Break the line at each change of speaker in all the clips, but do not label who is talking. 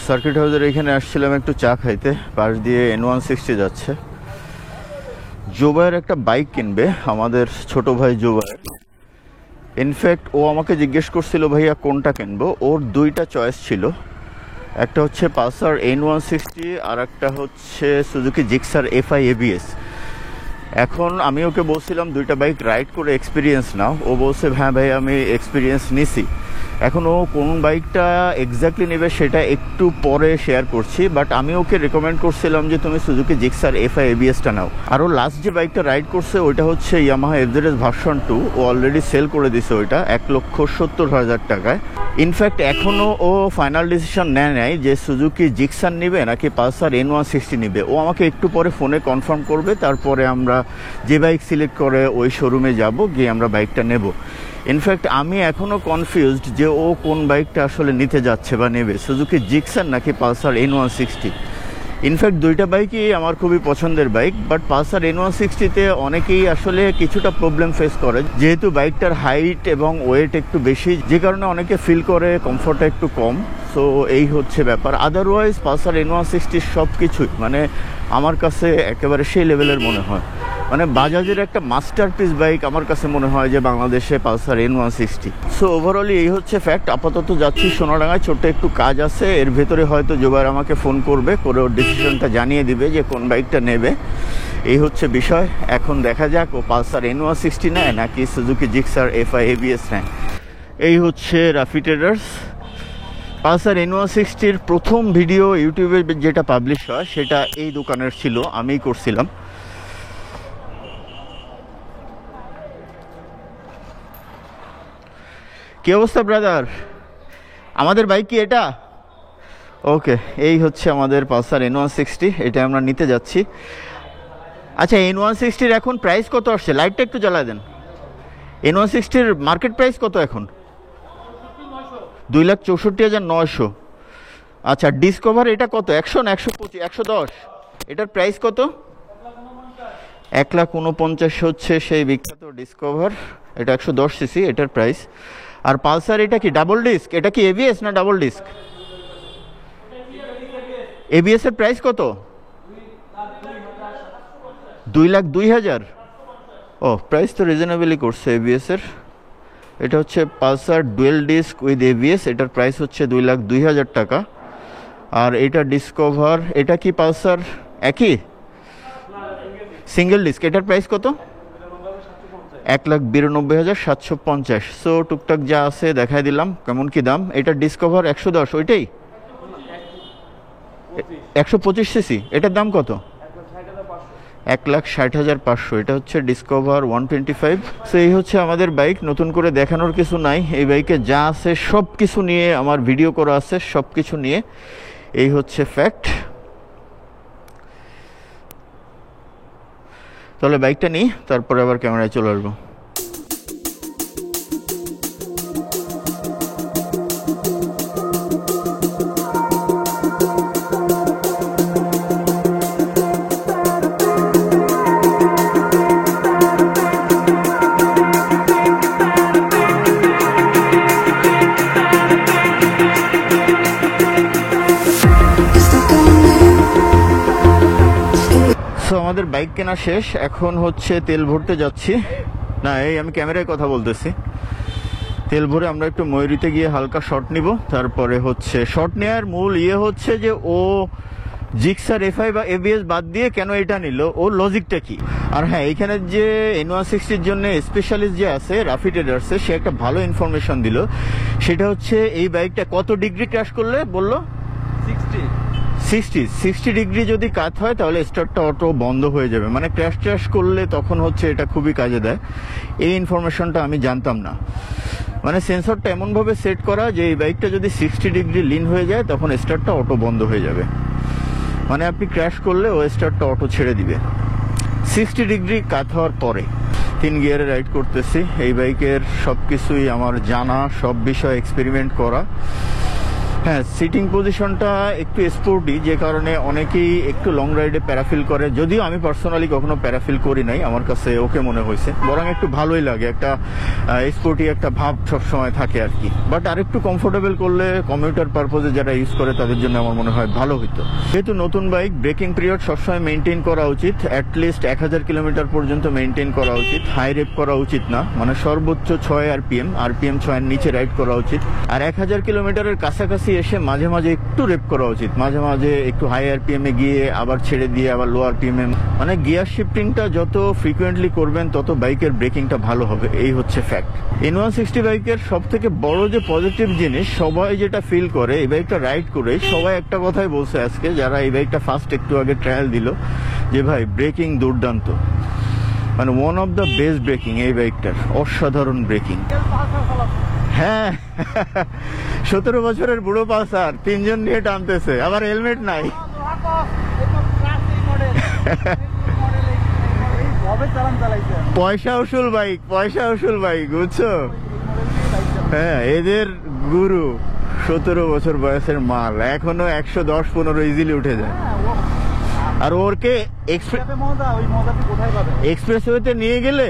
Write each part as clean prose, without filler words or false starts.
Circuit হাউসের এখানে আসছিলাম একটু চা খাইতে, পাশ দিয়ে N160 যাচ্ছে। জোবায়ের একটা বাইক কিনবে, আমাদের ছোট ভাই জোবায়ের। ইনফ্যাক্ট ও আমাকে জিজ্ঞেস করছিল ভাইয়া কোনটা কিনবো। ওর দুইটা চয়েস ছিল, একটা হচ্ছে পালসার N160 আর একটা হচ্ছে সুজুকি জিক্সার FI ABS। এখন আমি ওকে বলছিলাম দুইটা বাইক রাইড করে এক্সপিরিয়েন্স নাও। ও বলছে হ্যাঁ ভাই আমি এক্সপিরিয়েন্স নিছি। এখন ও কোন বাইকটা এক্স্যাক্টলি নেবে সেটা একটু পরে শেয়ার করছি, বাট আমি ওকে রেকমেন্ড করছিলাম যে তুমি সুজুকি জিক্সার FI ABSটা নাও। আর ও লাস্ট যে বাইকটা রাইড করছে ওইটা হচ্ছে ইয়ামাহা FZS ভার্সন 2। ও অলরেডি সেল করে দিছে ওইটা 1,70,000 টাকায়। ইনফ্যাক্ট এখনও ও ফাইনাল ডিসিশন নেয় নাই যে সুজুকি জিক্সার নিবে নাকি পালসার N160 নিবে। ও আমাকে একটু পরে ফোনে কনফার্ম করবে, তারপরে আমরা যে বাইক সিলেক্ট করে ওই শোরুমে যাব, গিয়ে আমরা বাইকটা নেব। ইনফ্যাক্ট আমি এখনও কনফিউজড যে ও কোন বাইকটা আসলে নিতে যাচ্ছে বা নেবে, সুজুকি জিক্সার নাকি পালসার N160। ইনফ্যাক্ট দুইটা বাইকই আমার খুবই পছন্দের বাইক, বাট পালসার N160তে অনেকেই আসলে কিছুটা প্রবলেম ফেস করে, যেহেতু বাইকটার হাইট এবং ওয়েট একটু বেশি, যে কারণে অনেকে ফিল করে কমফোর্টটা একটু কম। সো এই হচ্ছে ব্যাপার। আদারওয়াইজ পালসার N160 সব কিছুই মানে আমার কাছে একেবারে সেই লেভেলের মনে হয়। মানে বাজাজের একটা মাস্টারপিস বাইক আমার কাছে মনে হয় যে বাংলাদেশে পালসার N160। সো ওভারঅলি এই হচ্ছে ফ্যাক্ট। আপাতত যাচ্ছি সোনাডাঙ্গায়, ছোট্ট একটু কাজ আছে, এর ভেতরে হয়তো জোবায়ের আমাকে ফোন করবে, করে ওর ডিসিশনটা জানিয়ে দিবে যে কোন বাইকটা নেবে। এই হচ্ছে বিষয়। এখন দেখা যাক ও পালসার N160 নেয় নাকি সুজুকি জিক্সার FI ABS নেয়। এই হচ্ছে রাফি ট্রেডার্স। পালসার N160-র প্রথম ভিডিও ইউটিউবে যেটা পাবলিশ হয় সেটা এই দোকানের ছিল, আমিই করছিলাম। কি অবস্থা ব্রাদার? আমাদের বাইক কি এটা? ওকে, এই হচ্ছে আমাদের পালসার N160, এটা আমরা নিতে যাচ্ছি। আচ্ছা, N160-র এখন প্রাইস কত আসছে? লাইটটা একটু জ্বালায় দেন। N160-র মার্কেট প্রাইস কত এখন? 2,64,900। আচ্ছা, ডিসকভার এটা কত? 100 না 125? 110। এটার প্রাইস কত? 1,49,000 হচ্ছে সেই বিখ্যাত ডিসকভার। এটা 110 সিসি, এটার প্রাইস। আর পালসার এটা কি ডাবল ডিস্ক? এটা কি ABS না ডাবল ডিস্ক? ABS এর প্রাইস কত? 2,02,000। ও, প্রাইস তো রিজনেবলি করছে ABS এর। এটা হচ্ছে Pulsar dual disk with ABS, এটার প্রাইস হচ্ছে 2,02,000 টাকা। আর এটা ডিসকভার, এটা কি পালসার একই সিঙ্গেল ডিস্ক? এটার প্রাইস কত? 1,92,750। সো টুকটাক যা আছে দেখাই দিলাম কেমন কি দাম। এটা ডিসকভার 110, ওইটাই 125 সিসি। এটার দাম কত? 1,60,500। এটা হচ্ছে ডিসকভার 125। সো এই হচ্ছে আমাদের বাইক। নতুন করে দেখানোর কিছু নাই, এই বাইকে যা আছে সব কিছু নিয়ে আমার ভিডিও করা আছে, সব কিছু নিয়ে। এই হচ্ছে ফ্যাক্ট। তাহলে বাইকটা নিই, তারপরে আবার ক্যামেরায় চলে আসবো। আমাদের বাইক কেনা শেষ, এখন হচ্ছে তেল ভরতে যাচ্ছি। না, এই আমি ক্যামেরায় কথা বলতেছি। তেল ভরে আমরা একটু ময়ূরীতে গিয়ে হালকা শট নিব। তারপরে হচ্ছে শট নেওয়ার মূল হচ্ছে যে ও জিক্সার FI বা ABS বাদ দিয়ে কেন এটা নিল, ওর লজিকটা কি। আর হ্যাঁ, এখানে যে N160-র জন্য স্পেশালিস্ট যে আছে রাফি ট্রেডার্সে, সে একটা ভালো ইনফরমেশন দিল। সেটা হচ্ছে এই বাইকটা কত ডিগ্রি ক্র্যাশ করলে বললো? 60 ডিগ্রি যদি কাত হয় তাহলে স্টার্টটা অটো বন্ধ হয়ে যাবে, মানে ক্র্যাশ করলে তখন হচ্ছে এটা খুবই কাজে দেয়। এই ইনফরমেশনটা আমি জানতাম না। মানে সেন্সরটা এমনভাবে সেট করা যে এই বাইকটা যদি 60 ডিগ্রি লিন হয়ে যায় তখন স্টার্টটা অটো বন্ধ হয়ে যাবে, মানে আপনি ক্র্যাশ করলে ও স্টার্টটা অটো ছেড়ে দিবে 60 ডিগ্রি কাত হওয়ার পরে। 3 গিয়ারে রাইড করতেছি। এই বাইকের সব কিছুই আমার জানা, সব বিষয় এক্সপেরিমেন্ট করা। হ্যাঁ, সিটিং পজিশনটা একটু স্পোর্টি, যে কারণে অনেকেই একটু লং রাইডে প্যারাফিল করে। যদিও আমি পার্সোনালি কখনো প্যারাফিল করি নাই, আমার কাছে ওকে মনে হয়েছে, বরং একটু ভালোই লাগে, একটা স্পোর্টি একটা ভাব সবসময় থাকে আর কি। বাট আর একটু কমফোর্টেবল করলে কমিউটার পারপোজে যারা ইউজ করে তাদের জন্য আমার মনে হয় ভালো হতো। যেহেতু নতুন বাইক, ব্রেকিং পিরিয়ড সবসময় মেনটেন করা উচিত, অ্যাটলিস্ট 1000 কিলোমিটার পর্যন্ত মেনটেন করা উচিত। হাই রেপ করা উচিত না, মানে সর্বোচ্চ 6 আরপিএম 6 এর নিচে রাইড করা উচিত। আর 1000 কিলোমিটারের কাছাকাছি এসে মাঝে মাঝে একটু রেপ করা উচিত, মাঝে মাঝে একটু হাই আরপিএম এ গিয়ে আবার ছেড়ে দিয়ে আবার লো আরপিএম এ, মানে গিয়ার শিফটিংটা যত ফ্রিকুয়েন্টলি করবেন তত বাইকের ব্রেকিংটা ভালো হবে, এই হচ্ছে ফ্যাক্ট। N160 বাইকের সব থেকে বড় যে পজিটিভ জিনিস সবাই যেটা ফিল করে এই বাইকটা রাইড করে, সবাই একটা কথাই বলছে আজকে যারা এই বাইকটা ফার্স্ট একটু আগে ট্রায়াল দিল, যে ভাই ব্রেকিং দুর্দান্ত, মানে one of the best breaking এই বাইকটার, অসাধারণ ব্রেকিং। হ্যাঁ 17 বছরের বুড়ো পালসার, 3 জন নিয়ে টানতেছে, আবার হেলমেট নাই। পয়সা উসুল বাইক, পয়সা উসুল বাইক, বুঝছো? হ্যাঁ, এদের গুরু 17 বছর বয়সের মাল, এখনো 110-15 ইজিলি উঠে যায়। আর ওরকে এক্সপ্রেসওয়েতে নিয়ে গেলে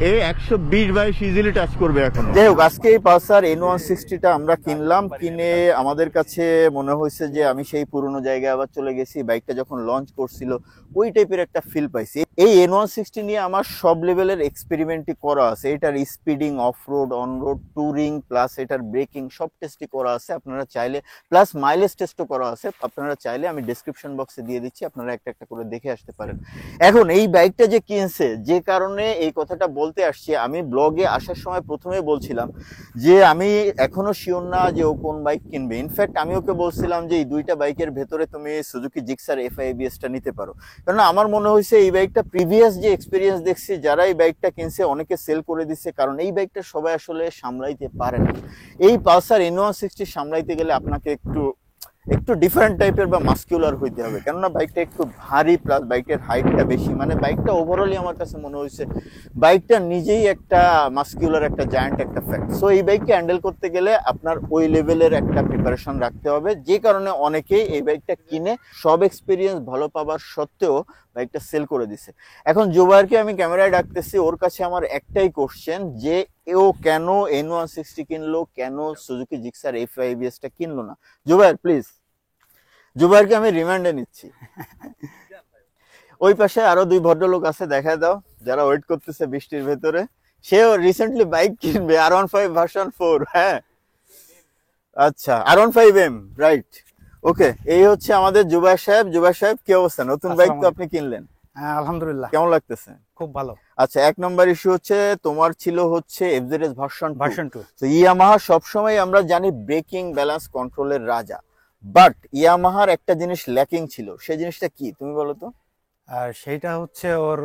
এই 120-22 ইজিলি টাচ করবে এখন। যাই হোক, আজকে এই পালসার N160টা আমরা কিনলাম, কিনে আমাদের কাছে মনে হয়েছে যে আমি সেই পুরনো জায়গায় আবার চলে গেছি। বাইকটা যখন লঞ্চ করছিল ওই টাইপের একটা ফিল পাইছি। এই N160 নিয়ে আমার সব লেভেলের এক্সপেরিমেন্টই করা আছে, এটার speeding, off-road, on-road, touring, plus এটার ব্রেকিং সব টেস্টই করা আছে। আপনারা চাইলে, প্লাস মাইলেজ টেস্টও করা আছে, আপনারা চাইলে আমি ডেসক্রিপশন বক্সে দিয়ে দিচ্ছি, আপনারা একটা একটা করে দেখে আসতে পারেন। এখন এই বাইকটা যে কিনছে, যে কারণে এই কথাটা বলতে আসছি, আমি ব্লগে আসার সময় প্রথমে বলছিলাম যে আমি এখনো শিওর না যে ও কোন বাইক কিনবে। ইনফ্যাক্ট আমি ওকে বলছিলাম যে এই দুইটা বাইকের ভেতরে তুমি সুজুকি জিক্সার FI ABS টা নিতে পারো, কারণ আমার মনে হয়েছে এই বাইকটা প্রিভিয়াস যে এক্সপিরিয়েন্স দেখছি যারা এই বাইকটা কিনছে অনেকে সেল করে দিচ্ছে, কারণ এই বাইকটা সবাই আসলে সামলাইতে পারে না। এই পালসার N160 সামলাইতে গেলে আপনাকে একটু ডিফারেন্ট টাইপের বা মাস্কুলার হইতে হবে, কেননা বাইকটা একটু ভারী, প্লাস বাইকের হাইটটা বেশি, মানে বাইকটা ওভারঅলি আমার কাছে মনে হয়েছে বাইকটা নিজেই একটা মাস্কুলার, একটা জায়ান্ট একটা ফ্যাক্ট। সো এই বাইককে হ্যান্ডেল করতে গেলে আপনার ওই লেভেলের একটা প্রিপারেশন রাখতে হবে, যে কারণে অনেকেই এই বাইকটা কিনে সব এক্সপিরিয়েন্স ভালো পাবার সত্ত্বেও বাইকটা সেল করে দিছে। এখন জুবাইরকে আমি ক্যামেরায় ডাকতেছি, ওর কাছে আমার একটাই কোশ্চেন যে ও কেন N160 কিনলো, কেন সুজুকি জিক্সার FI ABS টা কিনলো না। জুবাইর প্লিজ, জুবাইরকে আমি রিমান্ডে নিচ্ছি। ওই পাশে আরো 2 ভদ্রলোক আছে, দেখা দাও, যারা ওয়েট করতেছে বৃষ্টির ভেতরে। সেও রিসেন্টলি বাইক কিনবে, R15 ভার্সন 4। হ্যাঁ আচ্ছা, R15M, রাইট, ওকে। এই হচ্ছে আমাদের জুবাইর সাহেব। জুবাইর সাহেব, কি অবস্থা? নতুন বাইক তো আপনি কিনলেন।
হ্যাঁ আলহামদুলিল্লাহ,
কেমন লাগতেছে?
খুব ভালো।
আচ্ছা, 1 নম্বর ইস্যু হচ্ছে তোমার ছিল হচ্ছে FZS ভার্সন 2। তো ইয়ামাহা সবসময় আমরা জানি ব্রেকিং, ব্যালেন্স, কন্ট্রোলের রাজা, বাট ইয়ামাহার একটা জিনিস ল্যাকিং ছিল, সেই জিনিসটা কি তুমি বলো তো?
আর সেইটা হচ্ছে ওর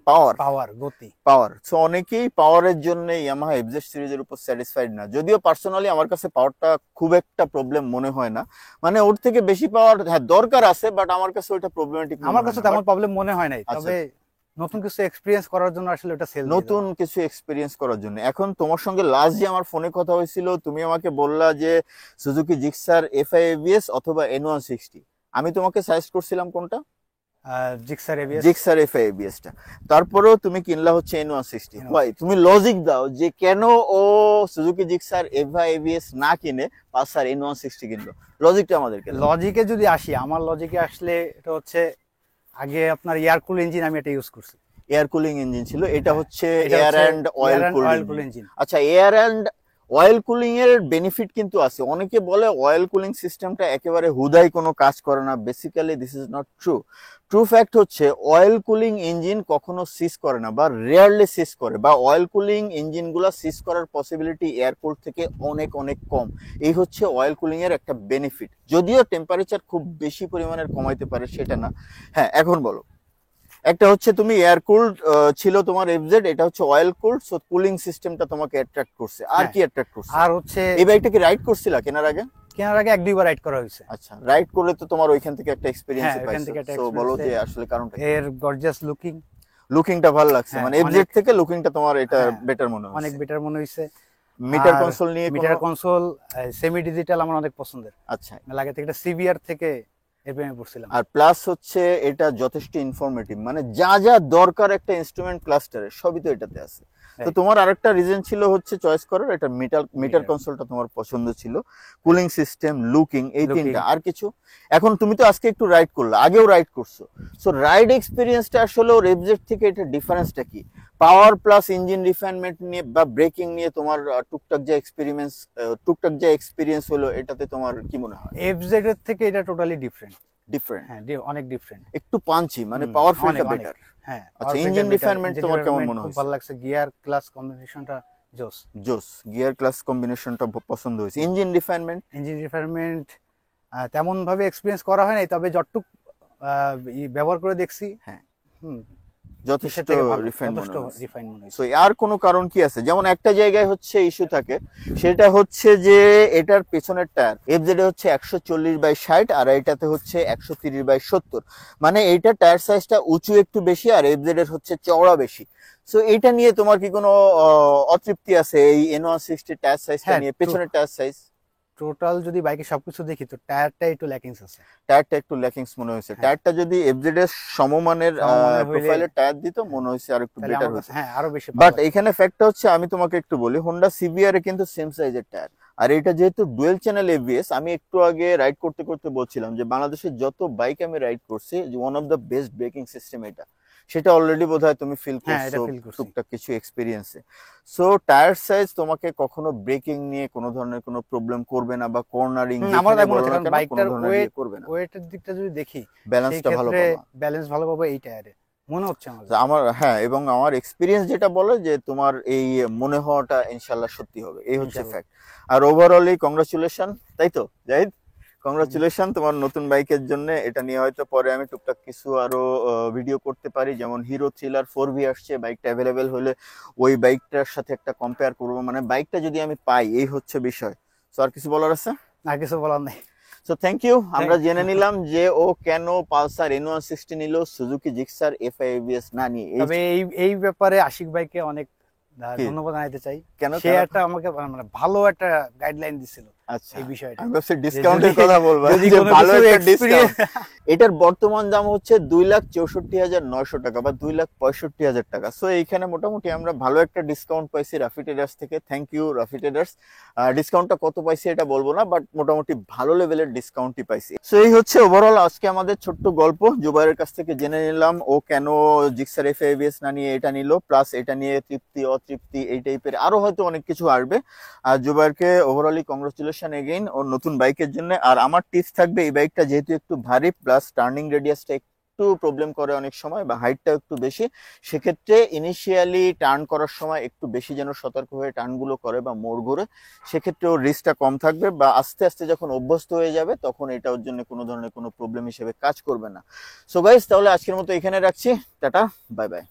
পাওয়ার,
গতি।
সো অনেকেই পাওয়ারের জন্য ইয়ামাহা FZ সিরিজের উপর স্যাটিসফাইড না, যদিও পার্সোনালি আমার কাছে পাওয়ারটা খুব একটা প্রবলেম মনে হয় না, মানে ওর থেকে বেশি পাওয়ার হ্যাঁ দরকার আছে, বাট আমার কাছে ওইটা প্রবলেমেটিক,
আমার কাছে তেমন প্রবলেম মনে হয় নাই। তবে নতুন কিছু এক্সপেরিয়েন্স করার জন্য আসলে ওটা সেল,
নতুন কিছু এক্সপেরিয়েন্স করার জন্য। এখন তোমার সঙ্গে লাস্ট যে আমার ফোনে কথা হয়েছিল, তুমি আমাকে বললা যে সুজুকি জিক্সার FI ABS অথবা N160, আমি তোমাকে সাজেস্ট করছিলাম কোনটা? জিক্সার FI ABS টা। তারপরেও তুমি কিনলা হচ্ছে N160। ভাই তুমি লজিক দাও যে কেন ও সুজুকি জিক্সার FI ABS না কিনে পালসার N160 কিনলো, লজিকটা আমাদেরকে।
লজিকে যদি আসি, আমার লজিকে আসলে এটা হচ্ছে আগে আপনার এয়ার কুল ইঞ্জিন আমি এটা ইউজ করছি।
এয়ার কুলিং ইঞ্জিন ছিল, এটা হচ্ছে air and oil cool
engine.
আচ্ছা, এয়ার এন্ড অয়েল কুলিং এর বেনিফিট কিন্তু আছে। অনেকে বলে অয়েল কুলিং সিস্টেমটা একেবারে হুদাই কোনো কাজ করে না, basically this is not true. True fact হচ্ছে অয়েল কুলিং ইঞ্জিন কখনো সিজ করে না, বা রেয়ারলি সিজ করে, বা অয়েল কুলিং ইঞ্জিনগুলো সিজ করার পসিবিলিটি এয়ার কুল থেকে অনেক অনেক কম। এই হচ্ছে অয়েল কুলিং এর একটা বেনিফিট, যদিও টেম্পারেচার খুব বেশি পরিমাণের কমাইতে পারে সেটা না। হ্যাঁ, এখন বলো, একটা হচ্ছে তুমি এয়ার কুলড ছিল তোমার FZ, এটা হচ্ছে অয়েল কুলড, সো কুলিং সিস্টেমটা তোমাকে অ্যাট্রাক্ট করছে। আর কি অ্যাট্রাক্ট করছে?
আর হচ্ছে
এই বাইকটা কি রাইড করছিলা কেনার আগে?
1-2 বার রাইড করা হয়েছে।
আচ্ছা, রাইড করলে তো তোমার ওইখান থেকে একটা এক্সপেরিয়েন্স পাইছো, সো বলো যে আসলে কারণটা।
এর গর্জিয়াস লুকিংটা
ভালো লাগছে, মানে FZ থেকে লুকিংটা তোমার এটা বেটার মনে হচ্ছে?
অনেক বেটার মনে হইছে।
মিটার কনসোল নিয়ে
মিটার কনসোল সেমি ডিজিটাল আমার অনেক পছন্দের।
আচ্ছা,
লাগে থেকে এটা সিবিআর থেকে এর প্রেমে পড়ছিলাম।
আর প্লাস হচ্ছে এটা যথেষ্ট ইনফরমেটিভ, মানে যা যা দরকার একটা ইনস্ট্রুমেন্ট ক্লাস্টারে সবই তো এটাতে আছে। তো তোমার আরেকটা রিজন ছিল হচ্ছে চয়েস করার, এটা মিটার কনসোলটা তোমার পছন্দ ছিল, কুলিং সিস্টেম, লুকিং, এই তিনটা। আর কিছু? এখন তুমি তো আজকে একটু রাইড করলে, আগেও রাইড করছো, সো রাইড এক্সপিরিয়েন্সটা আসলে ওর এফজেড থেকে এটা ডিফারেন্সটা কি? পাওয়ার প্লাস ইঞ্জিন রিফাইনমেন্ট নিয়ে বা ব্রেকিং নিয়ে তোমার টুকটাক যে এক্সপিরিয়েন্স হলো, এটাতে তোমার কি মনে হয়?
এফজেড এর থেকে এটা টোটালি ডিফারেন্ট।
ডিফারেন্ট?
হ্যাঁ, অনেক ডিফারেন্ট,
একটু পাঞ্চি, মানে পাওয়ারফুলটা বেটার।
হ্যাঁ,
আচ্ছা, ইঞ্জিন রিফাইনমেন্ট তোমার কেমন মনে হয়?
খুব ভালো লাগছে, গিয়ার ক্লাস কম্বিনেশনটা জোস।
গিয়ার ক্লাস কম্বিনেশনটা পছন্দ হয়েছে। ইঞ্জিন রিফাইনমেন্ট
তেমন ভাবে এক্সপেরিয়েন্স করা হয় নাই, তবে যতটুক ব্যবহার করে দেখছি,
হ্যাঁ,
হুম,
যথেষ্ট রিফাইন মনে হয়। সো আর কোনো কারণ কি আছে? যেমন একটা জায়গায় হচ্ছে ইস্যু থাকে, সেটা হচ্ছে যে এটার পেছনের টায়ার এফজেড এ হচ্ছে 140/60 আর এটাতে হচ্ছে 130/70, মানে এইটা টায়ার সাইজটা উঁচু একটু বেশি আর এফজেড এর হচ্ছে চওড়া বেশি। সো এটা নিয়ে তোমার কি কোনো অতৃপ্তি আছে এই N160 টায়ার সাইজটা নিয়ে, পেছনের টায়ার সাইজ?
টোটাল যদি বাইকে সবকিছু দেখি তো টায়ারটা একটু ল্যাকিংস আছে।
টায়ারটা একটু ল্যাকিংস মনে হয়েছে। টায়ারটা যদি এফজেড এর সমমানের প্রোফাইলের টায়ার দিত মনে হয়েছে আর একটু বেটার হতো।
হ্যাঁ, আরো বেশি।
বাট এখানে ফ্যাক্টটা হচ্ছে, আমি তোমাকে একটু বলি, হোন্ডা সিবিআর এ কিন্তু সেম সাইজের টায়ার, আর এটা যেহেতু ডুয়েল চ্যানেল এবিএস, আমি একটু আগে রাইড করতে করতে বলছিলাম যে বাংলাদেশের যত বাইক আমি রাইড করছি, যে one of the best braking system এটা, সেটা অলরেডি বোধহয় তুমি ফিল করছো টুকটাক কিছু এক্সপেরিয়েন্সে। সো টায়ার সাইজ তোমাকে কখনো ব্রেকিং নিয়ে কোনো ধরনের কোনো প্রবলেম করবে না, বা কর্নারিং
বাইকটার ওয়েটের দিকটা যদি দেখি,
ব্যালেন্সটা ভালো পাবে,
ব্যালেন্স ভালো পাবে এই টায়ারে মনে হচ্ছে
আমার। হ্যাঁ, এবং আমার এক্সপিরিয়েন্স যেটা বলে যে তোমার এই মনে হওয়াটা ইনশাল্লাহ সত্যি হবে, এই হচ্ছে ফ্যাক্ট। আর ওভারঅলি কংগ্রাচুলেশন, তাই তো জাহিদ? কংগ্রাচুলেশন তোমার নতুন বাইকের জন্য। এটা নিয়ে হয়তো পরে আমি টুকটাক কিছু আরো ভিডিও করতে পারি, যেমন হিরো থ্রিলার 4V আসছে, বাইকটা অ্যাভেলেবেল হলে ওই বাইকটার সাথে একটা কম্পেয়ার করবো, মানে বাইকটা যদি আমি পাই, এই হচ্ছে বিষয়। সো আর কিছু বলার আছে?
না, কিছু বলার নেই।
So thank you. আমরা জেনে নিলাম যে ও কেন পালসার N160 নিল, সুজুকি জিক্সার FI ABS না নিয়ে।
তবে এই ব্যাপারে আশিক ভাইকে অনেক ধন্যবাদ জানাতে চাই, কেন সে একটা আমাকে মানে ভালো একটা গাইডলাইন দিছিল।
আচ্ছা, এই বিষয়টা আমি ভাবছি ডিসকাউন্টের কথা বলবো, যে ভালো একটা ডিসকাউন্ট। এটার বর্তমান দাম হচ্ছে 2,64,900 টাকা বা 2,65,000 টাকা। সো এইখানে মোটামুটি আমরা ভালো একটা ডিসকাউন্ট পাইছি রাফি ট্রেডার্স থেকে। Thank you Rafi traders. ডিসকাউন্টটা কত পাইছি এটা বলবো না, বাট মোটামুটি ভালো লেভেলের ডিসকাউন্টই পাইছি। সো এই হচ্ছে ওভারঅল আজকে আমাদের ছোট্ট গল্প। জুবাইরের কাছ থেকে জেনে নিলাম ও কেন জিক্সার FI ABS না নিয়ে এটা নিল, প্লাস এটা নিয়ে তৃপ্তি অতৃপ্তি এই টাইপের আরো হয়তো অনেক কিছু আসবে। আর জুবাইরকে ওভারঅলি কংগ্রাচুলেশন এগেইন ওর নতুন বাইকের জন্য। আর আমার টিপস থাকবে, এই বাইকটা যেহেতু একটু ভারী, প্লাস টার্নিং রেডিয়াসটা একটু প্রবলেম করে অনেক সময়, বা হাইটটা একটু বেশি, সেক্ষেত্রে ইনিশিয়ালি টার্ন করার সময় একটু বেশি যেন সতর্ক হয়ে টার্নগুলো করে বা মোড় ঘুরে, সেক্ষেত্রে ওর রিস্কটা কম থাকবে, বা আস্তে আস্তে যখন অভ্যস্ত হয়ে যাবে তখন এটা ওর জন্য কোনো ধরনের কোনো প্রবলেম হিসেবে কাজ করবে না। সো গাইস, তাহলে আজকের মতো এখানে রাখছি। Tata, bye bye.